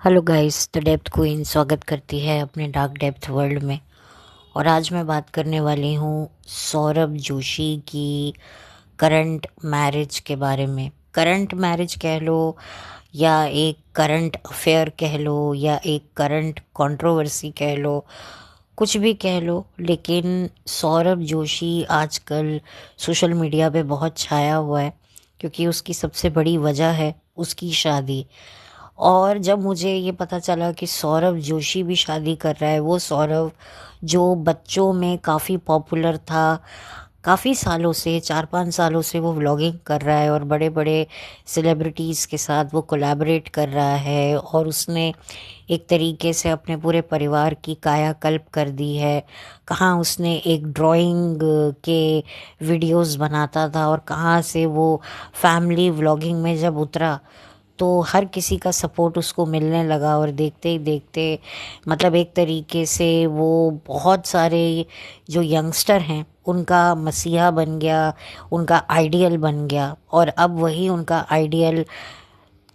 Hello guys, the depth queen स्वागत करती है अपने डार्क डेप्थ वर्ल्ड में। और आज मैं बात करने वाली हूँ सौरभ जोशी की करंट मैरिज के बारे में। करंट मैरिज कह लो या एक करंट अफेयर कह लो या एक करंट कंट्रोवर्सी कह लो, कुछ भी कह लो, लेकिन सौरभ जोशी आजकल सोशल मीडिया पे बहुत छाया हुआ है क्योंकि उसकी सबसे बड़ी वजह है उसकी शादी। और जब मुझे ये पता चला कि सौरभ जोशी भी शादी कर रहा है, वो सौरभ जो बच्चों में काफ़ी पॉपुलर था, काफ़ी सालों से 4-5 सालों से वो व्लॉगिंग कर रहा है और बड़े बड़े सेलिब्रिटीज़ के साथ वो कोलैबोरेट कर रहा है और उसने एक तरीके से अपने पूरे परिवार की कायाकल्प कर दी है। कहाँ उसने एक ड्राइंग के वीडियोस बनाता था और कहाँ से वो फैमिली व्लॉगिंग में जब उतरा तो हर किसी का सपोर्ट उसको मिलने लगा और देखते ही देखते मतलब एक तरीके से वो बहुत सारे जो यंगस्टर हैं उनका मसीहा बन गया, उनका आइडियल बन गया। और अब वही उनका आइडियल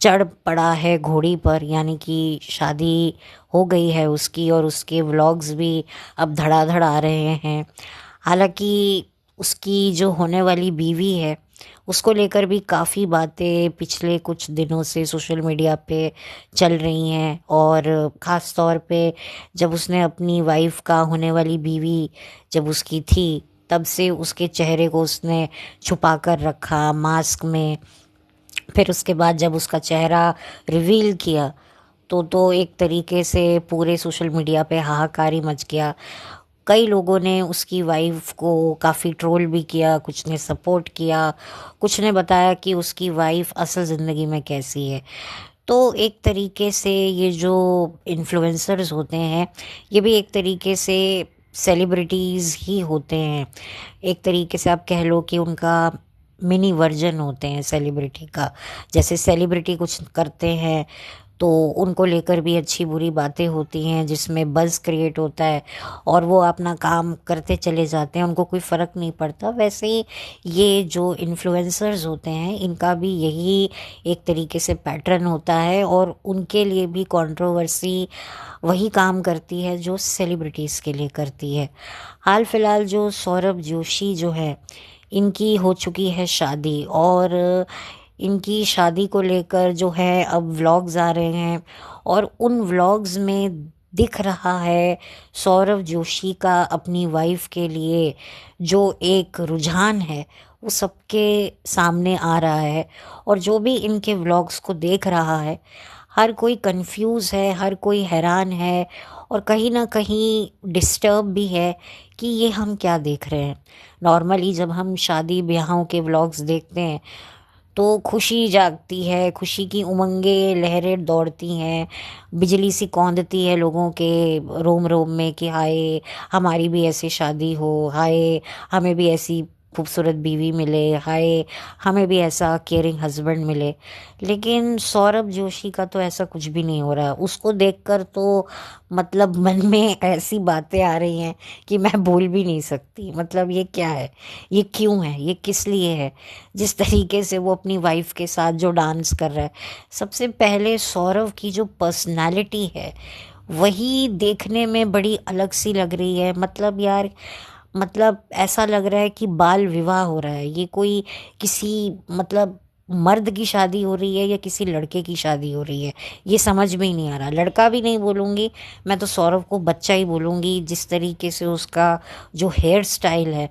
चढ़ पड़ा है घोड़ी पर, यानी कि शादी हो गई है उसकी और उसके व्लॉग्स भी अब धड़ाधड़ आ रहे हैं। हालांकि उसकी जो होने वाली बीवी है उसको लेकर भी काफ़ी बातें पिछले कुछ दिनों से सोशल मीडिया पे चल रही हैं। और ख़ास तौर पे जब उसने अपनी वाइफ का होने वाली बीवी जब उसकी थी, तब से उसके चेहरे को उसने छुपा कर रखा मास्क में। फिर उसके बाद जब उसका चेहरा रिवील किया तो एक तरीके से पूरे सोशल मीडिया पे हाहाकार ही मच गया। कई लोगों ने उसकी वाइफ को काफ़ी ट्रोल भी किया, कुछ ने सपोर्ट किया, कुछ ने बताया कि उसकी वाइफ असल ज़िंदगी में कैसी है। तो एक तरीके से ये जो इन्फ्लुएंसर्स होते हैं ये भी एक तरीके से सेलिब्रिटीज़ ही होते हैं। एक तरीके से आप कह लो कि उनका मिनी वर्जन होते हैं सेलिब्रिटी का। जैसे सेलिब्रिटी कुछ करते हैं तो उनको लेकर भी अच्छी बुरी बातें होती हैं जिसमें बज़ क्रिएट होता है और वो अपना काम करते चले जाते हैं, उनको कोई फ़र्क नहीं पड़ता। वैसे ही ये जो इन्फ्लुएंसर्स होते हैं इनका भी यही एक तरीके से पैटर्न होता है और उनके लिए भी कंट्रोवर्सी वही काम करती है जो सेलिब्रिटीज़ के लिए करती है। हाल फिलहाल जो सौरभ जोशी जो है, इनकी हो चुकी है शादी और इनकी शादी को लेकर जो है अब व्लॉग्स आ रहे हैं और उन व्लॉग्स में दिख रहा है सौरभ जोशी का अपनी वाइफ के लिए जो एक रुझान है वो सबके सामने आ रहा है। और जो भी इनके व्लॉग्स को देख रहा है हर कोई कंफ्यूज है, हर कोई हैरान है और कहीं ना कहीं डिस्टर्ब भी है कि ये हम क्या देख रहे हैं। नॉर्मली जब हम शादी ब्याहों के व्लॉग्स देखते हैं तो खुशी जागती है, खुशी की उमंगें लहरें दौड़ती हैं, बिजली सी कौंधती है लोगों के रोम रोम में कि हाय हमारी भी ऐसी शादी हो, हाय हमें भी ऐसी खूबसूरत बीवी मिले, हाय हमें भी ऐसा केयरिंग हस्बैंड मिले। लेकिन सौरभ जोशी का तो ऐसा कुछ भी नहीं हो रहा। उसको देखकर तो मतलब मन में ऐसी बातें आ रही हैं कि मैं बोल भी नहीं सकती। मतलब ये क्या है, ये क्यों है, ये किस लिए है। जिस तरीके से वो अपनी वाइफ के साथ जो डांस कर रहा है, सबसे पहले सौरव की जो पर्सनालिटी है वही देखने में बड़ी अलग सी लग रही है। मतलब यार, मतलब ऐसा लग रहा है कि बाल विवाह हो रहा है। ये कोई किसी मतलब मर्द की शादी हो रही है या किसी लड़के की शादी हो रही है, ये समझ में ही नहीं आ रहा। लड़का भी नहीं बोलूँगी मैं तो, सौरव को बच्चा ही बोलूँगी। जिस तरीके से उसका जो हेयर स्टाइल है,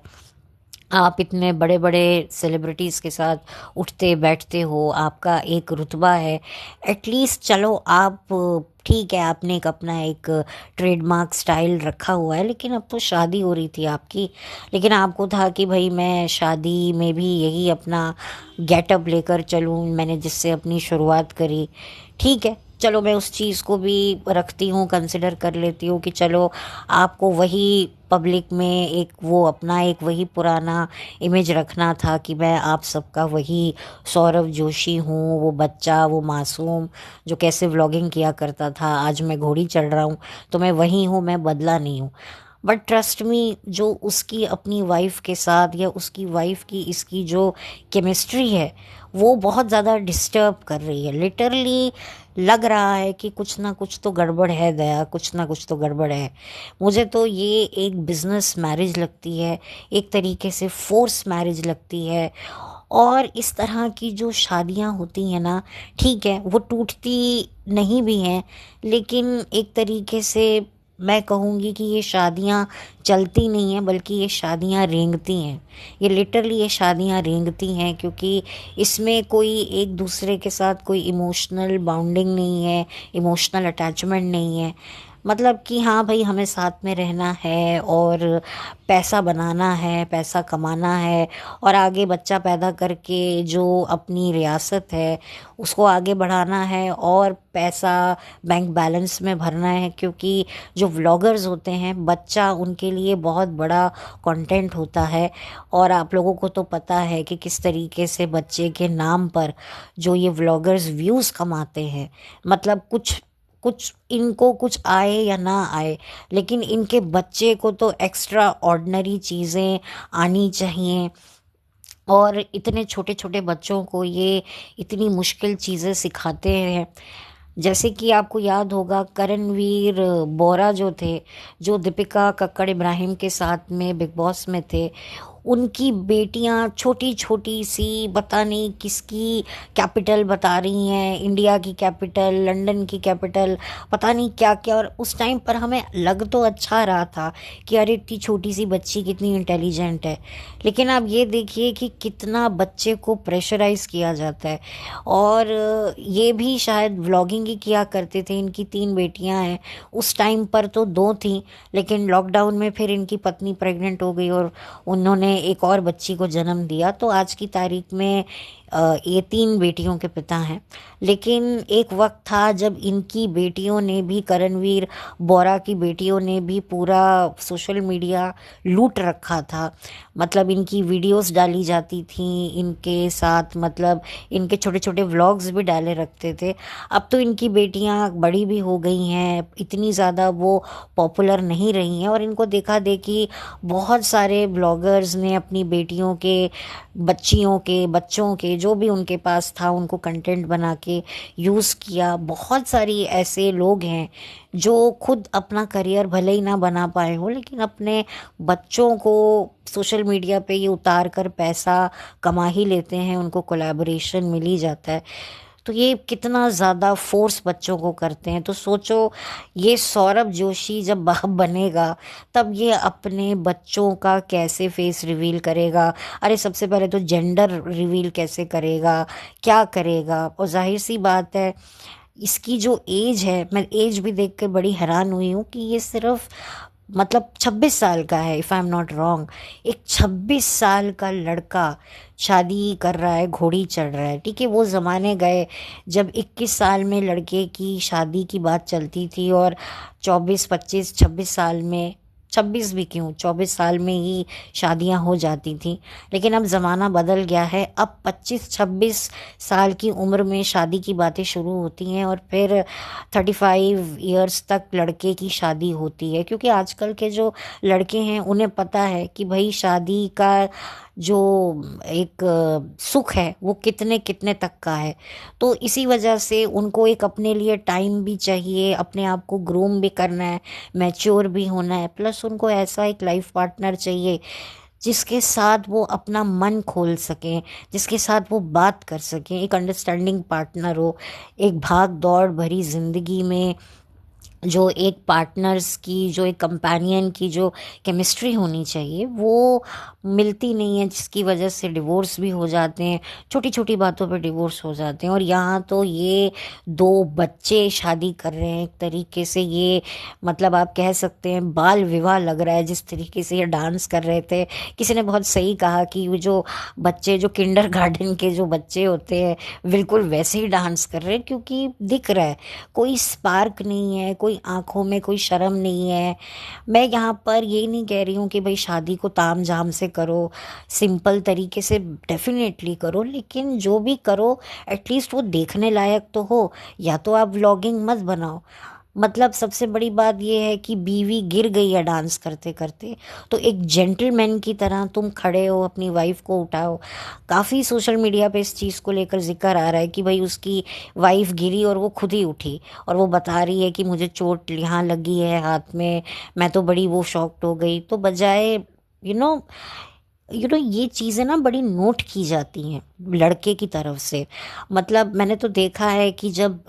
आप इतने बड़े बड़े सेलिब्रिटीज़ के साथ उठते बैठते हो, आपका एक रुतबा है, एटलीस्ट चलो आप ठीक है, आपने एक अपना एक ट्रेडमार्क स्टाइल रखा हुआ है, लेकिन अब तो शादी हो रही थी आपकी। लेकिन आपको था कि भाई मैं शादी में भी यही अपना गेटअप लेकर चलूँ, मैंने जिससे अपनी शुरुआत करी। ठीक है, चलो मैं उस चीज़ को भी रखती हूँ, कंसिडर कर लेती हूँ कि चलो आपको वही पब्लिक में एक वो अपना एक वही पुराना इमेज रखना था कि मैं आप सबका वही सौरभ जोशी हूँ, वो बच्चा, वो मासूम जो कैसे व्लॉगिंग किया करता था। आज मैं घोड़ी चढ़ रहा हूँ तो मैं वही हूँ, मैं बदला नहीं हूँ। बट ट्रस्ट मी, जो उसकी अपनी वाइफ के साथ या उसकी वाइफ की इसकी जो केमिस्ट्री है वो बहुत ज़्यादा डिस्टर्ब कर रही है। लिटरली लग रहा है कि कुछ ना कुछ तो गड़बड़ है दया, कुछ ना कुछ तो गड़बड़ है। मुझे तो ये एक बिजनेस मैरिज लगती है, एक तरीके से फोर्स मैरिज लगती है। और इस तरह की जो शादियां होती हैं ना, ठीक है वो टूटती नहीं भी हैं, लेकिन एक तरीके से मैं कहूँगी कि ये शादियाँ चलती नहीं हैं, बल्कि ये शादियाँ रेंगती हैं। ये लिटरली ये शादियाँ रेंगती हैं, क्योंकि इसमें कोई एक दूसरे के साथ कोई इमोशनल बाउंडिंग नहीं है, इमोशनल अटैचमेंट नहीं है। मतलब कि हाँ भाई, हमें साथ में रहना है और पैसा बनाना है, पैसा कमाना है, और आगे बच्चा पैदा करके जो अपनी रियासत है उसको आगे बढ़ाना है, और पैसा बैंक बैलेंस में भरना है। क्योंकि जो व्लॉगर्स होते हैं, बच्चा उनके लिए बहुत बड़ा कंटेंट होता है। और आप लोगों को तो पता है कि किस तरीके से बच्चे के नाम पर जो ये व्लॉगर्स व्यूज़ कमाते हैं। मतलब कुछ कुछ इनको कुछ आए या ना आए, लेकिन इनके बच्चे को तो एक्स्ट्रा ऑर्डिनरी चीज़ें आनी चाहिए। और इतने छोटे छोटे बच्चों को ये इतनी मुश्किल चीज़ें सिखाते हैं। जैसे कि आपको याद होगा, करणवीर बोरा जो थे, जो दीपिका कक्कड़ इब्राहिम के साथ में बिग बॉस में थे, उनकी बेटियां छोटी छोटी सी, पता नहीं किसकी कैपिटल बता रही हैं, इंडिया की कैपिटल, लंदन की कैपिटल, पता नहीं क्या क्या। और उस टाइम पर हमें लग तो अच्छा रहा था कि अरे इतनी छोटी सी बच्ची कितनी इंटेलिजेंट है, लेकिन आप ये देखिए कि कितना बच्चे को प्रेशराइज किया जाता है। और ये भी शायद व्लॉगिंग ही किया करते थे। इनकी 3 बेटियां हैं, उस टाइम पर तो 2 थीं, लेकिन लॉकडाउन में फिर इनकी पत्नी प्रेग्नेंट हो गई और उन्होंने एक और बच्ची को जन्म दिया। तो आज की तारीख में ये 3 बेटियों के पिता हैं। लेकिन एक वक्त था जब इनकी बेटियों ने भी, करणवीर बोरा की बेटियों ने भी पूरा सोशल मीडिया लूट रखा था। मतलब इनकी वीडियोस डाली जाती थी इनके साथ, मतलब इनके छोटे छोटे व्लॉग्स भी डाले रखते थे। अब तो इनकी बेटियां बड़ी भी हो गई हैं, इतनी ज़्यादा वो पॉपुलर नहीं रही हैं, और इनको देखा देखी बहुत सारे ब्लॉगर्स ने अपनी बेटियों के, बच्चियों के, बच्चों के, जो भी उनके पास था उनको कंटेंट बना के यूज़ किया। बहुत सारी ऐसे लोग हैं जो खुद अपना करियर भले ही ना बना पाए हो, लेकिन अपने बच्चों को सोशल मीडिया पे ये उतार कर पैसा कमा ही लेते हैं, उनको कोलैबोरेशन मिल ही जाता है। तो ये कितना ज़्यादा फोर्स बच्चों को करते हैं। तो सोचो, ये सौरभ जोशी जब बाप बनेगा तब ये अपने बच्चों का कैसे फेस रिवील करेगा। अरे सबसे पहले तो जेंडर रिवील कैसे करेगा, क्या करेगा। और जाहिर सी बात है, इसकी जो एज है, मैं एज भी देख कर बड़ी हैरान हुई हूँ कि ये सिर्फ मतलब 26 साल का है, if I am not wrong. एक 26 साल का लड़का शादी कर रहा है, घोड़ी चढ़ रहा है। ठीक है, वो ज़माने गए जब 21 साल में लड़के की शादी की बात चलती थी, और 24 25 26 साल में, 26 भी क्यों, 24 साल में ही शादियां हो जाती थी। लेकिन अब ज़माना बदल गया है। अब 25-26 साल की उम्र में शादी की बातें शुरू होती हैं, और फिर 35 इयर्स तक लड़के की शादी होती है। क्योंकि आजकल के जो लड़के हैं उन्हें पता है कि भाई शादी का जो एक सुख है वो कितने कितने तक का है। तो इसी वजह से उनको एक अपने लिए टाइम भी चाहिए, अपने आप को ग्रूम भी करना है, मैच्योर भी होना है, प्लस उनको ऐसा एक लाइफ पार्टनर चाहिए जिसके साथ वो अपना मन खोल सकें, जिसके साथ वो बात कर सकें, एक अंडरस्टैंडिंग पार्टनर हो। एक भाग दौड़ भरी ज़िंदगी में जो एक पार्टनर्स की, जो एक कंपेनियन की जो केमिस्ट्री होनी चाहिए वो मिलती नहीं है, जिसकी वजह से डिवोर्स भी हो जाते हैं, छोटी छोटी बातों पे डिवोर्स हो जाते हैं। और यहाँ तो ये 2 बच्चे शादी कर रहे हैं। एक तरीके से ये, मतलब आप कह सकते हैं बाल विवाह लग रहा है, जिस तरीके से ये डांस कर रहे थे। किसी ने बहुत सही कहा कि वो जो बच्चे, जो किंडर गार्डन के जो बच्चे होते हैं, बिल्कुल वैसे ही डांस कर रहे हैं, क्योंकि दिख रहा है कोई स्पार्क नहीं है, कोई आंखों में कोई शर्म नहीं है। मैं यहाँ पर ये नहीं कह रही हूँ कि भाई शादी को ताम झाम से करो, सिंपल तरीके से डेफिनेटली करो, लेकिन जो भी करो एटलीस्ट वो देखने लायक तो हो। या तो आप व्लॉगिंग मत बनाओ, मतलब सबसे बड़ी बात यह है कि बीवी गिर गई है डांस करते करते, तो एक जेंटलमैन की तरह तुम खड़े हो, अपनी वाइफ को उठाओ। काफ़ी सोशल मीडिया पे इस चीज़ को लेकर जिक्र आ रहा है कि भाई उसकी वाइफ गिरी और वो खुद ही उठी, और वो बता रही है कि मुझे चोट यहाँ लगी है हाथ में, मैं तो बड़ी वो शॉक्ड हो गई। तो बजाय यू नो ये चीज़ें ना बड़ी नोट की जाती हैं लड़के की तरफ से। मतलब मैंने तो देखा है कि जब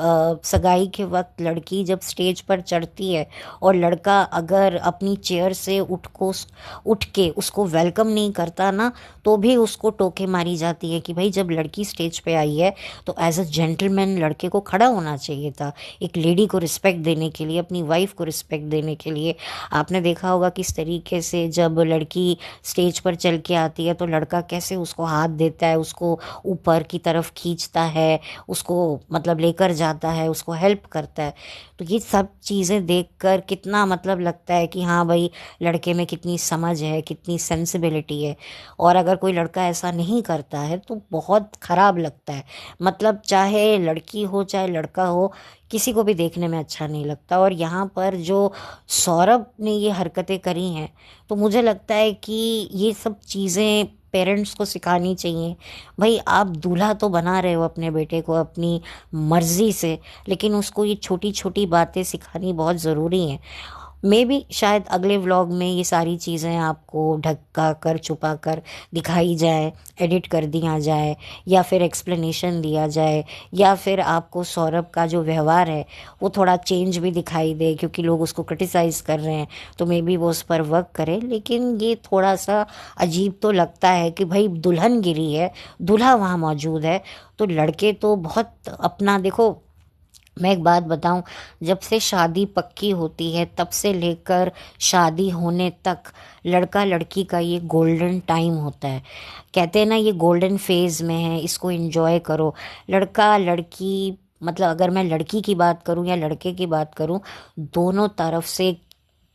सगाई के वक्त लड़की जब स्टेज पर चढ़ती है और लड़का अगर अपनी चेयर से उठ के उसको वेलकम नहीं करता ना, तो भी उसको टोके मारी जाती है कि भाई जब लड़की स्टेज पे आई है तो एज अ जेंटलमैन लड़के को खड़ा होना चाहिए था, एक लेडी को रिस्पेक्ट देने के लिए, अपनी वाइफ को रिस्पेक्ट देने के लिए। आपने देखा होगा किस तरीके से जब लड़की स्टेज पर चल के आती है तो लड़का कैसे उसको हाथ देता है, उसको ऊपर की तरफ खींचता है, उसको मतलब लेकर जाता है, उसको हेल्प करता है। तो ये सब चीज़ें देखकर कितना मतलब लगता है कि हाँ भाई, लड़के में कितनी समझ है, कितनी सेंसिबिलिटी है। और अगर कोई लड़का ऐसा नहीं करता है तो बहुत ख़राब लगता है। मतलब चाहे लड़की हो चाहे लड़का हो, किसी को भी देखने में अच्छा नहीं लगता। और यहाँ पर जो सौरभ ने ये हरकतें करी हैं, तो मुझे लगता है कि ये सब चीज़ें पेरेंट्स को सिखानी चाहिए। भाई आप दूल्हा तो बना रहे हो अपने बेटे को अपनी मर्ज़ी से, लेकिन उसको ये छोटी छोटी बातें सिखानी बहुत ज़रूरी हैं। मे बी शायद अगले व्लॉग में ये सारी चीज़ें आपको ढका कर छुपा कर दिखाई जाए, एडिट कर दिया जाए, या फिर एक्सप्लेनेशन दिया जाए, या फिर आपको सौरभ का जो व्यवहार है वो थोड़ा चेंज भी दिखाई दे, क्योंकि लोग उसको क्रिटिसाइज़ कर रहे हैं तो मे बी वो उस पर वर्क करे। लेकिन ये थोड़ा सा अजीब तो लगता है कि भाई दुल्हन गिरी है, दूल्हा वहाँ मौजूद है, तो लड़के तो बहुत अपना देखो। मैं एक बात बताऊं, जब से शादी पक्की होती है तब से लेकर शादी होने तक लड़का लड़की का ये गोल्डन टाइम होता है। कहते हैं ना ये गोल्डन फेज में है, इसको एंजॉय करो। लड़का लड़की मतलब अगर मैं लड़की की बात करूं या लड़के की बात करूं, दोनों तरफ से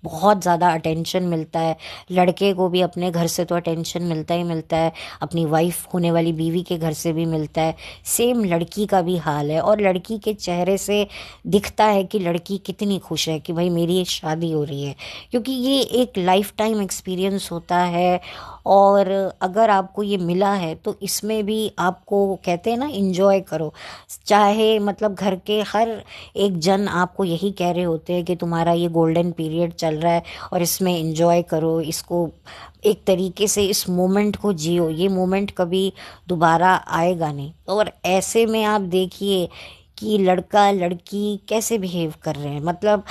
बहुत ज़्यादा अटेंशन मिलता है। लड़के को भी अपने घर से तो अटेंशन मिलता ही मिलता है, अपनी वाइफ होने वाली बीवी के घर से भी मिलता है। सेम लड़की का भी हाल है, और लड़की के चेहरे से दिखता है कि लड़की कितनी खुश है कि भाई मेरी शादी हो रही है, क्योंकि ये एक लाइफ टाइम एक्सपीरियंस होता है। और अगर आपको ये मिला है तो इसमें भी आपको कहते हैं ना इंजॉय करो। चाहे मतलब घर के हर एक जन आपको यही कह रहे होते हैं कि तुम्हारा ये गोल्डन पीरियड चल रहा है और इसमें एंजॉय करो, इसको एक तरीके से इस मोमेंट को जियो, ये मोमेंट कभी दोबारा आएगा नहीं। और ऐसे में आप देखिए कि लड़का लड़की कैसे बिहेव कर रहे हैं। मतलब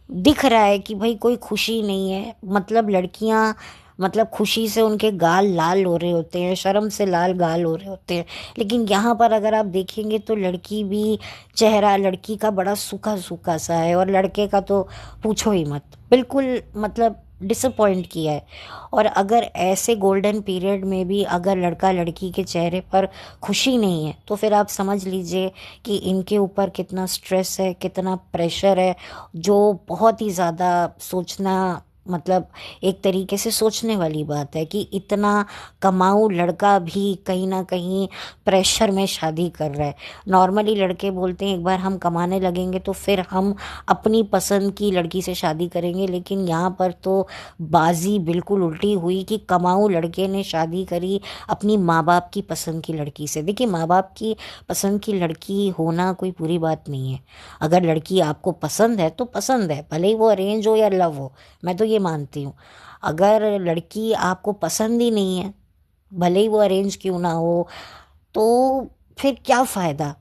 दिख रहा है कि भाई कोई खुशी नहीं है। मतलब लड़कियां मतलब खुशी से उनके गाल लाल हो रहे होते हैं, शर्म से लाल गाल हो रहे होते हैं। लेकिन यहाँ पर अगर आप देखेंगे तो लड़की भी, चेहरा लड़की का बड़ा सूखा सूखा सा है, और लड़के का तो पूछो ही मत, बिल्कुल मतलब डिसअपॉइंट किया है। और अगर ऐसे गोल्डन पीरियड में भी अगर लड़का लड़की के चेहरे पर खुशी नहीं है, तो फिर आप समझ लीजिए कि इनके ऊपर कितना स्ट्रेस है, कितना प्रेशर है, जो बहुत ही ज़्यादा सोचना मतलब एक तरीके से सोचने वाली बात है कि इतना कमाऊ लड़का भी कहीं ना कहीं प्रेशर में शादी कर रहा है। नॉर्मली लड़के बोलते हैं एक बार हम कमाने लगेंगे तो फिर हम अपनी पसंद की लड़की से शादी करेंगे, लेकिन यहाँ पर तो बाजी बिल्कुल उल्टी हुई कि कमाऊ लड़के ने शादी करी अपनी माँ बाप की पसंद की लड़की से। देखिए माँ बाप की पसंद की लड़की होना कोई बुरी बात नहीं है। अगर लड़की आपको पसंद है तो पसंद है, भले ही वो अरेंज हो या लव हो, मैं तो ये मानती हूँ। अगर लड़की आपको पसंद ही नहीं है, भले ही वो अरेंज क्यों ना हो, तो फिर क्या फ़ायदा।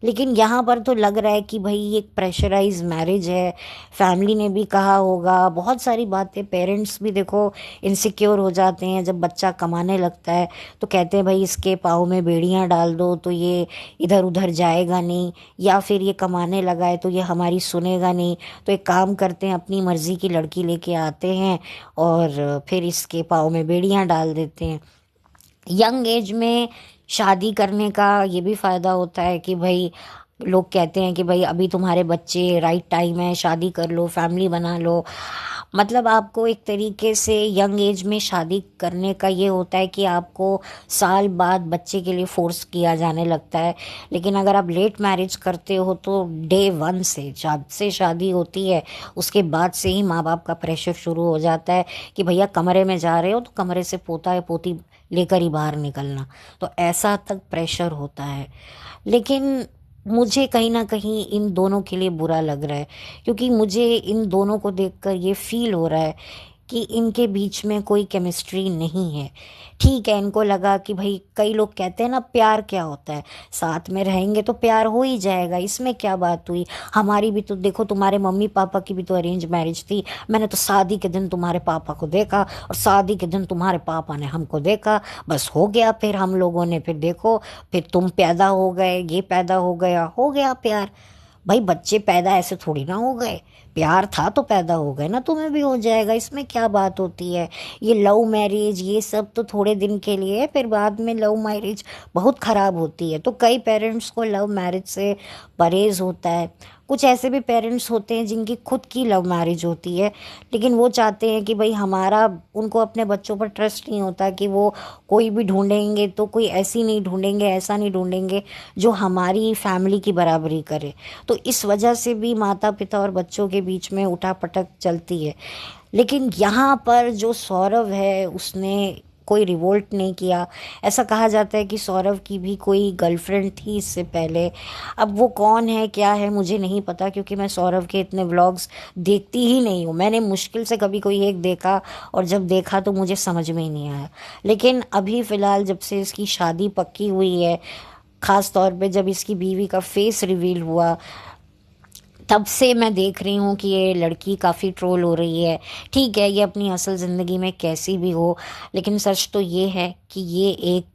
लेकिन यहाँ पर तो लग रहा है कि भाई ये एक प्रेशराइज मैरिज है। फैमिली ने भी कहा होगा बहुत सारी बातें, पेरेंट्स भी देखो इनसिक्योर हो जाते हैं जब बच्चा कमाने लगता है, तो कहते हैं भाई इसके पाँव में बेड़ियाँ डाल दो तो ये इधर उधर जाएगा नहीं, या फिर ये कमाने लगा है तो ये हमारी सुनेगा नहीं। तो एक काम करते हैं, अपनी मर्ज़ी की लड़की लेके आते हैं और फिर इसके पाँव में बेड़ियाँ डाल देते हैं। यंग एज में शादी करने का ये भी फ़ायदा होता है कि भाई लोग कहते हैं कि भाई अभी तुम्हारे बच्चे, राइट टाइम है, शादी कर लो, फैमिली बना लो। मतलब आपको एक तरीके से यंग एज में शादी करने का ये होता है कि आपको साल बाद बच्चे के लिए फोर्स किया जाने लगता है। लेकिन अगर आप लेट मैरिज करते हो तो डे वन से, जब से शादी होती है उसके बाद से ही माँ बाप का प्रेशर शुरू हो जाता है कि भैया कमरे में जा रहे हो तो कमरे से पोता या पोती लेकर ही बाहर निकलना। तो ऐसा तक प्रेशर होता है। लेकिन मुझे कहीं ना कहीं इन दोनों के लिए बुरा लग रहा है, क्योंकि मुझे इन दोनों को देखकर ये फील हो रहा है कि इनके बीच में कोई केमिस्ट्री नहीं है। ठीक है, इनको लगा कि भाई, कई लोग कहते हैं ना प्यार क्या होता है, साथ में रहेंगे तो प्यार हो ही जाएगा, इसमें क्या बात हुई। हमारी भी तो देखो, तुम्हारे मम्मी पापा की भी तो अरेंज मैरिज थी। मैंने तो शादी के दिन तुम्हारे पापा को देखा और शादी के दिन तुम्हारे पापा ने हमको देखा, बस हो गया। फिर हम लोगों ने फिर देखो, फिर तुम पैदा हो गए, ये पैदा हो गया प्यार। भाई बच्चे पैदा ऐसे थोड़ी ना हो गए, प्यार था तो पैदा हो गए ना, तुम्हें भी हो जाएगा, इसमें क्या बात होती है। ये लव मैरिज ये सब तो थोड़े दिन के लिए है, फिर बाद में लव मैरिज बहुत ख़राब होती है। तो कई पेरेंट्स को लव मैरिज से परहेज होता है। कुछ ऐसे भी पेरेंट्स होते हैं जिनकी खुद की लव मैरिज होती है, लेकिन वो चाहते हैं कि भाई हमारा, उनको अपने बच्चों पर ट्रस्ट नहीं होता कि वो कोई भी ढूंढेंगे तो कोई ऐसी नहीं ढूंढेंगे, ऐसा नहीं ढूंढेंगे जो हमारी फैमिली की बराबरी करे। तो इस वजह से भी माता पिता और बच्चों के बीच में उठापटक चलती है। लेकिन यहाँ पर जो सौरभ है उसने कोई रिवोल्ट नहीं किया। ऐसा कहा जाता है कि सौरभ की भी कोई गर्लफ्रेंड थी इससे पहले। अब वो कौन है क्या है मुझे नहीं पता, क्योंकि मैं सौरभ के इतने व्लॉग्स देखती ही नहीं हूँ। मैंने मुश्किल से कभी कोई एक देखा, और जब देखा तो मुझे समझ में ही नहीं आया। लेकिन अभी फ़िलहाल जब से इसकी शादी पक्की हुई है, ख़ास तौर पे जब इसकी बीवी का फेस रिवील हुआ, तब से मैं देख रही हूँ कि ये लड़की काफ़ी ट्रोल हो रही है। ठीक है, ये अपनी असल ज़िंदगी में कैसी भी हो, लेकिन सच तो ये है कि ये एक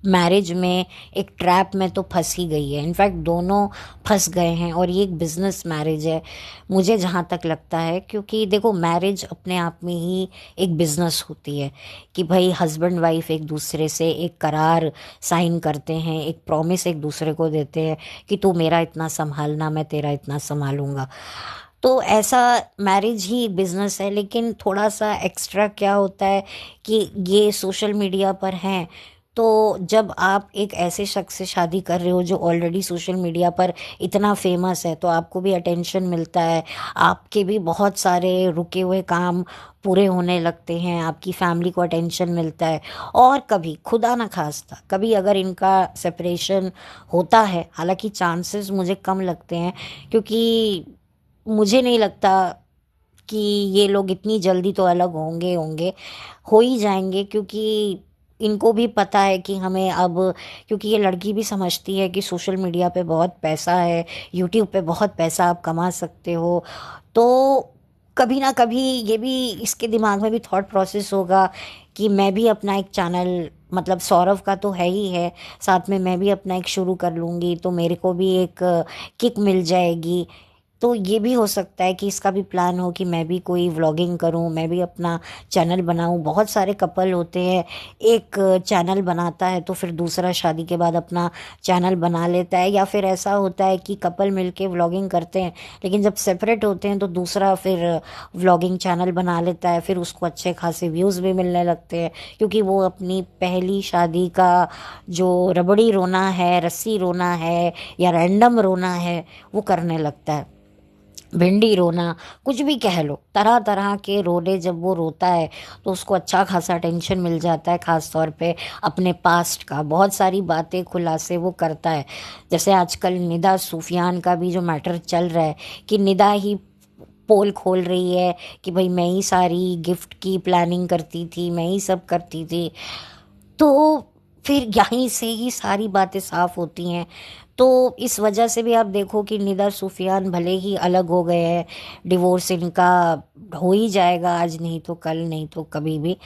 मैरिज में, एक ट्रैप में तो फंस ही गई है। इनफैक्ट दोनों फंस गए हैं, और ये एक बिजनेस मैरिज है मुझे जहाँ तक लगता है। क्योंकि देखो, मैरिज अपने आप में ही एक बिजनेस होती है कि भाई हस्बैंड वाइफ एक दूसरे से एक करार साइन करते हैं, एक प्रॉमिस एक दूसरे को देते हैं कि तू मेरा इतना संभालना, मैं तेरा इतना संभालूंगा। तो ऐसा मैरिज ही बिजनेस है। लेकिन थोड़ा सा एक्स्ट्रा क्या होता है कि ये सोशल मीडिया पर हैं, तो जब आप एक ऐसे शख्स से शादी कर रहे हो जो ऑलरेडी सोशल मीडिया पर इतना फेमस है, तो आपको भी अटेंशन मिलता है, आपके भी बहुत सारे रुके हुए काम पूरे होने लगते हैं, आपकी फैमिली को अटेंशन मिलता है। और कभी खुदा ना खास्ता कभी अगर इनका सेपरेशन होता है, हालांकि चांसेस मुझे कम लगते हैं, क्योंकि मुझे नहीं लगता कि ये लोग इतनी जल्दी तो अलग होंगे हो ही जाएंगे। क्योंकि इनको भी पता है कि हमें अब, क्योंकि ये लड़की भी समझती है कि सोशल मीडिया पे बहुत पैसा है, यूट्यूब पे बहुत पैसा आप कमा सकते हो। तो कभी ना कभी ये भी, इसके दिमाग में भी थॉट प्रोसेस होगा कि मैं भी अपना एक चैनल, मतलब सौरभ का तो है ही है, साथ में मैं भी अपना एक शुरू कर लूँगी तो मेरे को भी एक किक मिल जाएगी। तो ये भी हो सकता है कि इसका भी प्लान हो कि मैं भी कोई व्लॉगिंग करूं, मैं भी अपना चैनल बनाऊं। बहुत सारे कपल होते हैं, एक चैनल बनाता है तो फिर दूसरा शादी के बाद अपना चैनल बना लेता है, या फिर ऐसा होता है कि कपल मिलके व्लॉगिंग करते हैं, लेकिन जब सेपरेट होते हैं तो दूसरा फिर व्लॉगिंग चैनल बना लेता है, फिर उसको अच्छे खासे व्यूज़ भी मिलने लगते हैं, क्योंकि वो अपनी पहली शादी का जो रबड़ी रोना है, रस्सी रोना है, या रैंडम रोना है, वो करने लगता है। भिंडी रोना, कुछ भी कह लो, तरह तरह के रोने जब वो रोता है तो उसको अच्छा खासा टेंशन मिल जाता है। ख़ास तौर पे अपने पास्ट का बहुत सारी बातें खुलासे वो करता है। जैसे आजकल निदा सूफियान का भी जो मैटर चल रहा है कि निदा ही पोल खोल रही है कि भाई मैं ही सारी गिफ्ट की प्लानिंग करती थी, मैं ही सब करती थी। तो फिर यहीं से ही सारी बातें साफ होती हैं। तो इस वजह से भी आप देखो कि निदा सूफियान भले ही अलग हो गए हैं, डिवोर्स इनका हो ही जाएगा, आज नहीं तो कल, नहीं तो कभी भी।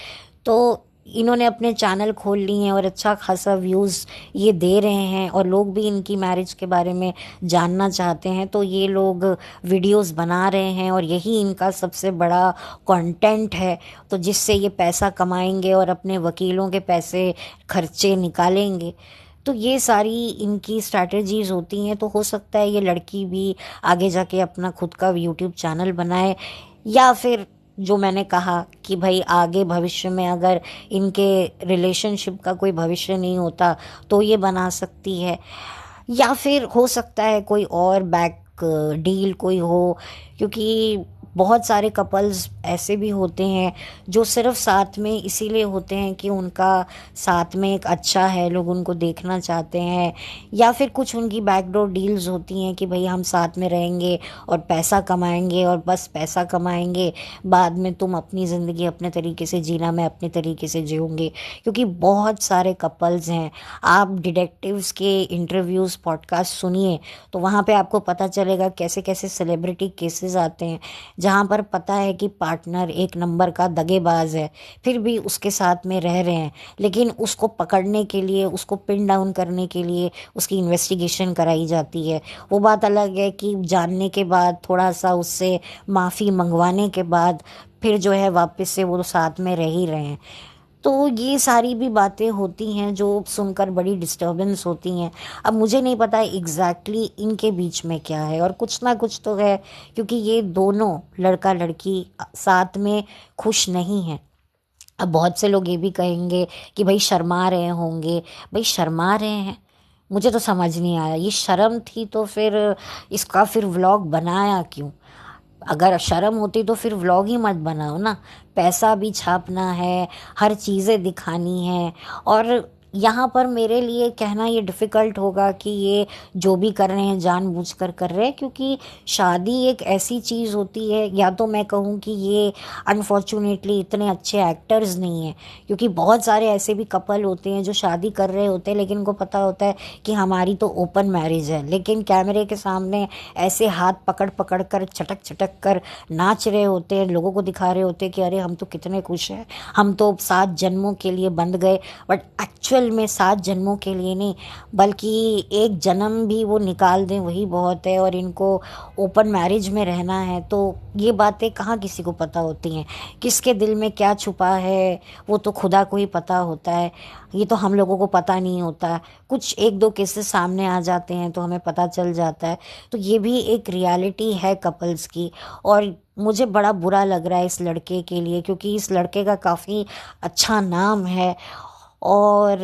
तो इन्होंने अपने चैनल खोल लिए हैं और अच्छा खासा व्यूज़ ये दे रहे हैं, और लोग भी इनकी मैरिज के बारे में जानना चाहते हैं, तो ये लोग वीडियोस बना रहे हैं और यही इनका सबसे बड़ा कंटेंट है। तो जिससे ये पैसा कमाएंगे और अपने वकीलों के पैसे खर्चे निकालेंगे। तो ये सारी इनकी स्ट्रैटेजीज होती हैं। तो हो सकता है ये लड़की भी आगे जाके अपना खुद का यूट्यूब चैनल बनाए, या फिर जो मैंने कहा कि भाई आगे भविष्य में अगर इनके रिलेशनशिप का कोई भविष्य नहीं होता तो ये बना सकती है, या फिर हो सकता है कोई और बैक डील कोई हो। क्योंकि बहुत सारे कपल्स ऐसे भी होते हैं जो सिर्फ साथ में इसीलिए होते हैं कि उनका साथ में एक अच्छा है, लोग उनको देखना चाहते हैं, या फिर कुछ उनकी बैकडोर डील्स होती हैं कि भाई हम साथ में रहेंगे और पैसा कमाएंगे और बस पैसा कमाएंगे, बाद में तुम अपनी ज़िंदगी अपने तरीके से जीना, मैं अपने तरीके से जीऊँगी। क्योंकि बहुत सारे कपल्स हैं, आप डिटेक्टिव्स के इंटरव्यूज़ पॉडकास्ट सुनिए तो वहाँ पे आपको पता चलेगा कैसे कैसे सेलिब्रिटी केसेस आते हैं जहाँ पर पता है कि पार्टनर एक नंबर का दगेबाज है, फिर भी उसके साथ में रह रहे हैं, लेकिन उसको पकड़ने के लिए, उसको पिन डाउन करने के लिए उसकी इन्वेस्टिगेशन कराई जाती है। वो बात अलग है कि जानने के बाद, थोड़ा सा उससे माफ़ी मंगवाने के बाद फिर जो है वापस से वो साथ में रह ही रहे हैं। तो ये सारी भी बातें होती हैं जो सुनकर बड़ी डिस्टर्बेंस होती हैं। अब मुझे नहीं पता एग्जैक्टली इनके बीच में क्या है, और कुछ ना कुछ तो है, क्योंकि ये दोनों लड़का लड़की साथ में खुश नहीं हैं। अब बहुत से लोग ये भी कहेंगे कि भाई शर्मा रहे होंगे। भाई शर्मा रहे हैं, मुझे तो समझ नहीं आया। ये शर्म थी तो फिर इसका फिर व्लॉग बनाया क्यों? अगर शर्म होती तो फिर व्लॉग ही मत बनाओ ना। पैसा भी छापना है, हर चीज़ें दिखानी है। और यहाँ पर मेरे लिए कहना ये डिफ़िकल्ट होगा कि ये जो भी कर रहे हैं जानबूझकर कर रहे हैं, क्योंकि शादी एक ऐसी चीज़ होती है, या तो मैं कहूँ कि ये अनफॉर्चुनेटली इतने अच्छे एक्टर्स नहीं हैं। क्योंकि बहुत सारे ऐसे भी कपल होते हैं जो शादी कर रहे होते हैं लेकिन उनको पता होता है कि हमारी तो ओपन मैरिज है, लेकिन कैमरे के सामने ऐसे हाथ पकड़ पकड़ कर, चटक चटक कर नाच रहे होते हैं, लोगों को दिखा रहे होते हैं कि अरे हम तो कितने खुश हैं, हम तो 7 जन्मों के लिए बंध गए। बट एक्चुअल में 7 जन्मों के लिए नहीं, बल्कि एक जन्म भी वो निकाल दें वही बहुत है। और इनको ओपन मैरिज में रहना है, तो ये बातें कहाँ किसी को पता होती हैं। किसके दिल में क्या छुपा है वो तो खुदा को ही पता होता है, ये तो हम लोगों को पता नहीं होता। कुछ एक दो केसेस सामने आ जाते हैं तो हमें पता चल जाता है। तो ये भी एक रियलिटी है कपल्स की। और मुझे बड़ा बुरा लग रहा है इस लड़के के लिए, क्योंकि इस लड़के का काफ़ी अच्छा नाम है। और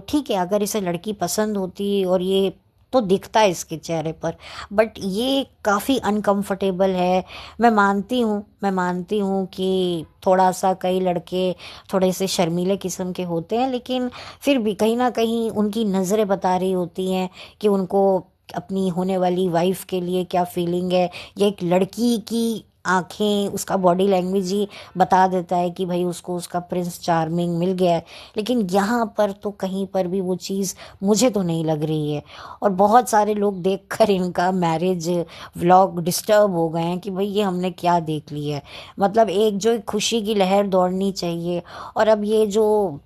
ठीक है, अगर इसे लड़की पसंद होती, और ये तो दिखता है इसके चेहरे पर, बट ये काफ़ी अनकंफर्टेबल है। मैं मानती हूँ कि थोड़ा सा कई लड़के थोड़े से शर्मीले किस्म के होते हैं, लेकिन फिर भी कहीं ना कहीं उनकी नज़रें बता रही होती हैं कि उनको अपनी होने वाली वाइफ के लिए क्या फीलिंग है। ये एक लड़की की आंखें, उसका बॉडी लैंग्वेज ही बता देता है कि भाई उसको उसका प्रिंस चार्मिंग मिल गया है। लेकिन यहाँ पर तो कहीं पर भी वो चीज़ मुझे तो नहीं लग रही है। और बहुत सारे लोग देखकर इनका मैरिज व्लॉग डिस्टर्ब हो गए हैं कि भाई ये हमने क्या देख लिया है। मतलब एक जो एक खुशी की लहर दौड़नी चाहिए, और अब ये जो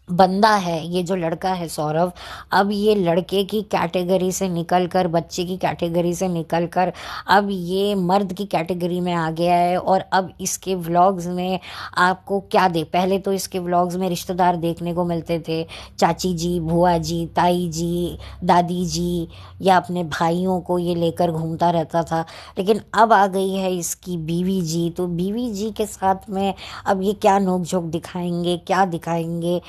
बंदा है, ये जो लड़का है सौरभ, अब ये लड़के की कैटेगरी से निकल कर, बच्चे की कैटेगरी से निकल कर अब ये मर्द की कैटेगरी में आ गया है। और अब इसके व्लॉग्स में आपको क्या दे, पहले तो इसके व्लॉग्स में रिश्तेदार देखने को मिलते थे, चाची जी, बुआ जी, ताई जी, दादी जी, या अपने भाइयों को ये लेकर घूमता रहता था। लेकिन अब आ गई है इसकी बीवी जी, तो बीवी जी के साथ में अब ये क्या नोक-झोंक दिखाएंगे, क्या दिखाएंगे,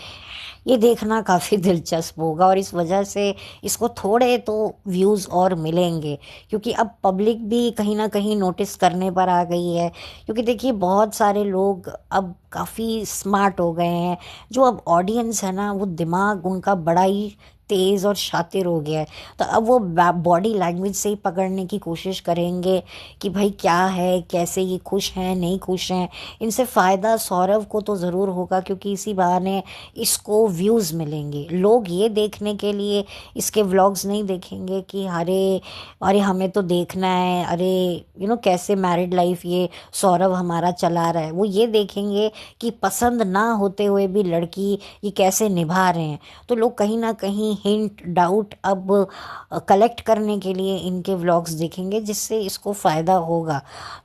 ये देखना काफ़ी दिलचस्प होगा। और इस वजह से इसको थोड़े तो व्यूज़ और मिलेंगे, क्योंकि अब पब्लिक भी कहीं ना कहीं नोटिस करने पर आ गई है। क्योंकि देखिए बहुत सारे लोग अब काफ़ी स्मार्ट हो गए हैं, जो अब ऑडियंस है ना, वो दिमाग उनका बड़ा ही तेज़ और शातिर हो गया है। तो अब वो बॉडी लैंग्वेज से ही पकड़ने की कोशिश करेंगे कि भाई क्या है, कैसे ये खुश हैं, नहीं खुश हैं। इनसे फ़ायदा सौरव को तो ज़रूर होगा, क्योंकि इसी बहाने इसको व्यूज़ मिलेंगे। लोग ये देखने के लिए इसके व्लॉग्स नहीं देखेंगे कि अरे अरे हमें तो देखना है, अरे कैसे मैरिड लाइफ ये सौरभ हमारा चला रहा है। वो ये देखेंगे कि पसंद ना होते हुए भी लड़की ये कैसे निभा रहे हैं। तो लोग कहीं ना कहीं हिंट डाउट अब कलेक्ट करने के लिए इनके व्लॉग्स देखेंगे, जिससे इसको फ़ायदा होगा।